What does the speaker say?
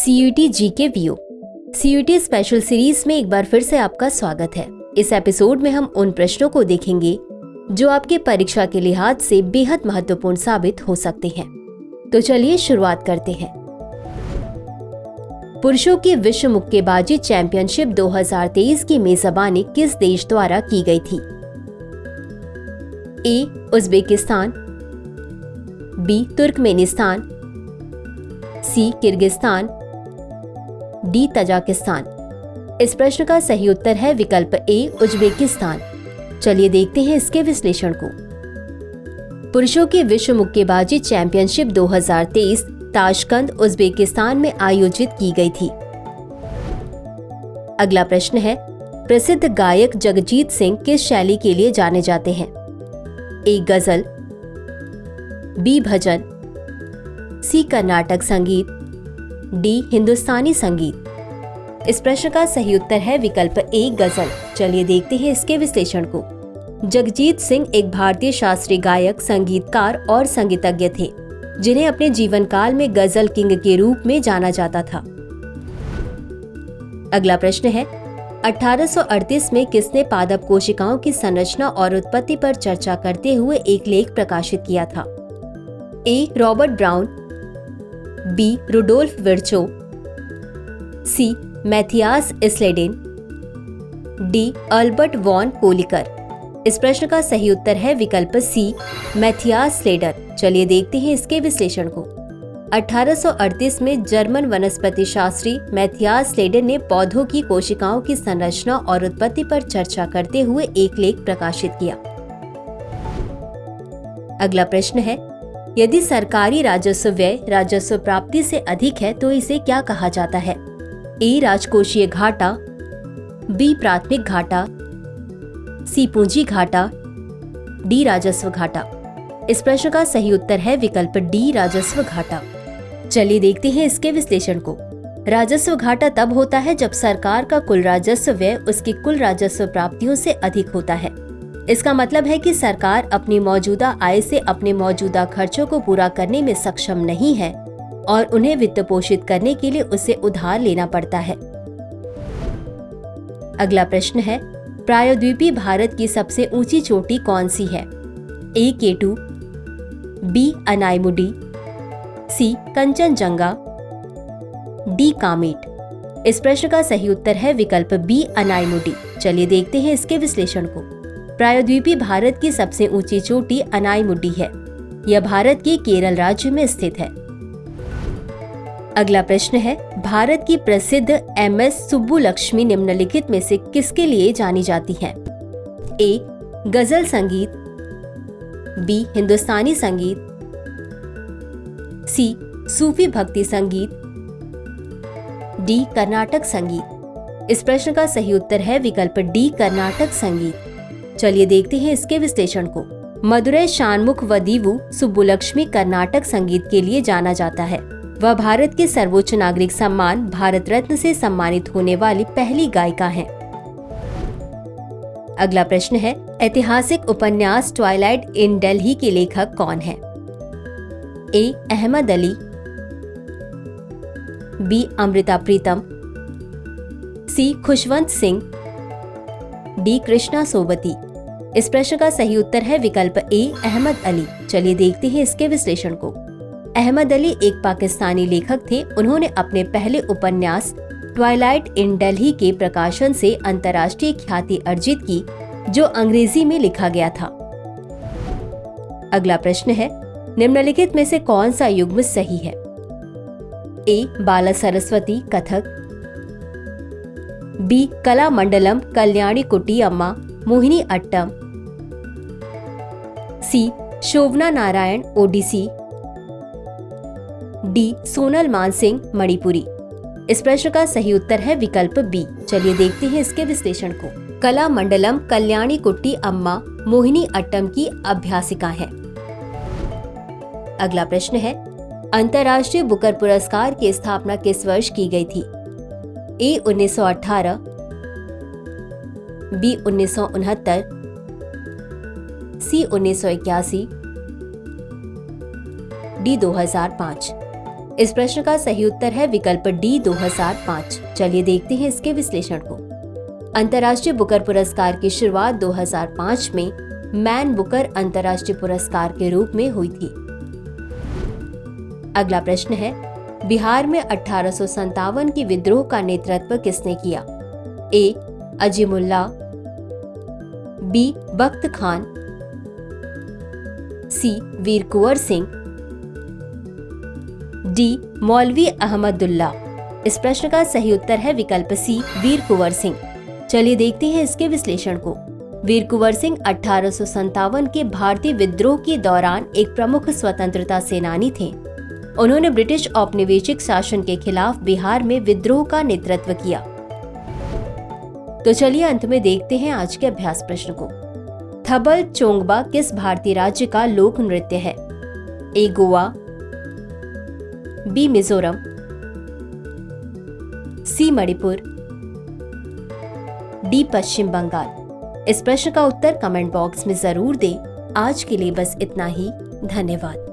CUET GK view. CUET special series में एक बार फिर से आपका स्वागत है। इस एपिसोड में हम उन प्रश्नों को देखेंगे जो आपके परीक्षा के लिहाज से बेहद महत्वपूर्ण साबित हो सकते हैं। तो चलिए शुरुआत करते हैं। पुरुषों की विश्व मुक्केबाजी चैंपियनशिप 2023 की मेजबानी किस देश द्वारा की गई थी? A. Uzbekistan, B. Turkmenistan, C. Kyrgyzstan, D. Tajikistan. इस प्रश्न का सही उत्तर है विकल्प ए. उज्बेकिस्तान। चलिए देखते हैं इसके विश्लेषण को। पुरुषों की विश्व मुक्केबाजी चैंपियनशिप 2023 ताशकंद, उज्बेकिस्तान में आयोजित की गई थी। अगला प्रश्न है, प्रसिद्ध गायक जगजीत सिंह किस शैली के लिए जाने जाते हैं? ए. गजल, बी. भजन, सी. कर्नाटक संगीत, डी. हिंदुस्तानी संगीत। इस प्रश्न का सही उत्तर है विकल्प ए. गजल। चलिए देखते हैं इसके विश्लेषण को। जगजीत सिंह एक भारतीय शास्त्रीय गायक, संगीतकार और संगीतज्ञ थे जिन्हें अपने जीवन काल में गजल किंग के रूप में जाना जाता था। अगला प्रश्न है, 1838 में किसने पादप कोशिकाओं की संरचना और उत्पत्ति पर चर्चा करते हुए एक लेख प्रकाशित किया था? A. Robert Brown, B. Rudolf Virchow, C. Matthias Schleiden, D. Albert von Kolliker. इस प्रश्न का सही उत्तर है विकल्प सी. मैथियास स्लेडर। चलिए देखते हैं इसके विश्लेषण को। 1838 में जर्मन वनस्पति शास्त्री मैथियास स्लेडर ने पौधों की कोशिकाओं की संरचना और उत्पत्ति पर चर्चा करते हुए एक लेख प्रकाशित किया। अगला प्रश्न है, यदि सरकारी राजस्व व्यय राजस्व प्राप्ति से अधिक है तो इसे क्या कहा जाता है? ए. राजकोषीय घाटा, बी. प्राथमिक घाटा, सी. पूंजी घाटा, डी. राजस्व घाटा। इस प्रश्न का सही उत्तर है विकल्प डी. राजस्व घाटा। चलिए देखते हैं इसके विश्लेषण को। राजस्व घाटा तब होता है जब सरकार का कुल राजस्व व्यय उसकी कुल राजस्व प्राप्तियों से अधिक होता है। इसका मतलब है कि सरकार अपनी मौजूदा आय से अपने मौजूदा खर्चों को पूरा करने में सक्षम नहीं है और उन्हें वित्त पोषित करने के लिए उसे उधार लेना पड़ता है। अगला प्रश्न है, प्रायद्वीपीय भारत की सबसे ऊंची चोटी कौन सी है? ए. केटू, बी. अनायमुडी, सी. कंचनजंगा, डी. कामेट। इस प्रश्न का सही उत्तर है विकल्प बी. अनायमुडी। चलिए देखते हैं इसके विश्लेषण को। प्रायद्वीपीय भारत की सबसे ऊंची चोटी अनायमुडी है। यह भारत के केरल राज्य में स्थित है। अगला प्रश्न है, भारत की प्रसिद्ध एम.एस. सुब्बुलक्ष्मी निम्नलिखित में से किसके लिए जानी जाती हैं? ए. गजल संगीत, बी. हिंदुस्तानी संगीत, सी. सूफी भक्ति संगीत, डी. कर्नाटक संगीत। इस प्रश्न का सही उत्तर है विकल्प डी. कर्नाटक संगीत। चलिए देखते हैं इसके विश्लेषण को। मदुरै शानमुख वदीवु सुब्बुलक्ष्मी कर्नाटक संगीत के लिए जाना जाता है। वह भारत के सर्वोच्च नागरिक सम्मान भारत रत्न से सम्मानित होने वाली पहली गायिका हैं। अगला प्रश्न है, ऐतिहासिक उपन्यास ट्वाइलाइट इन दिल्ली के लेखक कौन है? ए. अहमद अली, बी. अमृता प्रीतम, सी. खुशवंत सिंह, डी. कृष्णा सोबती। इस प्रश्न का सही उत्तर है विकल्प ए. अहमद अली। चलिए देखते हैं इसके विश्लेषण को। अहमद अली एक पाकिस्तानी लेखक थे। उन्होंने अपने पहले उपन्यास ट्वाइलाइट इन दिल्ली के प्रकाशन से अंतर्राष्ट्रीय ख्याति अर्जित की, जो अंग्रेजी में लिखा गया था। अगला प्रश्न है, निम्नलिखित में से कौन सा युग्म सही है? ए. बाला सरस्वती कथक, बी. कला मंडलम कल्याणी कुट्टी अम्मा मोहिनी अट्टम, सी. शोभना नारायण ओडिसी, डी. सोनल मानसिंह मणिपुरी। इस प्रश्न का सही उत्तर है विकल्प बी। चलिए देखते हैं इसके विश्लेषण को। कला मंडलम कल्याणी कुट्टी अम्मा मोहिनी अट्टम की अभ्यासिका है। अगला प्रश्न है, अंतर्राष्ट्रीय बुकर पुरस्कार की स्थापना किस वर्ष की गई थी? ए. 1918, बी. 1969, सी. 1981, डी. 2005। इस प्रश्न का सही उत्तर है विकल्प डी 2005। चलिए देखते हैं इसके विश्लेषण को। अंतर्राष्ट्रीय बुकर पुरस्कार की शुरुआत 2005 में मैन बुकर अंतर्राष्ट्रीय पुरस्कार के रूप में हुई थी। अगला प्रश्न है, बिहार में 1857 की विद्रोह का नेतृत्व किसने किया? ए अजीमुल्ला, बी बख्त खान, सी वीर कुंवर सिंह, डी मौलवी अहमदुल्ला। इस प्रश्न का सही उत्तर है विकल्प सी वीर कुंवर सिंह। चलिए देखते हैं इसके विश्लेषण को। वीर कुंवर सिंह 1857 के भारतीय विद्रोह के दौरान एक प्रमुख स्वतंत्रता सेनानी थे। उन्होंने ब्रिटिश औपनिवेशिक शासन के खिलाफ बिहार में विद्रोह का नेतृत्व किया। तो चलिए अंत में देखते हैं आज के अभ्यास प्रश्न को। थबल चोंगबा किस भारतीय राज्य का लोक नृत्य है? ए गोवा, बी मिजोरम, सी मणिपुर, डी पश्चिम बंगाल। इस प्रश्न का उत्तर कमेंट बॉक्स में जरूर दें। आज के लिए बस इतना ही। धन्यवाद।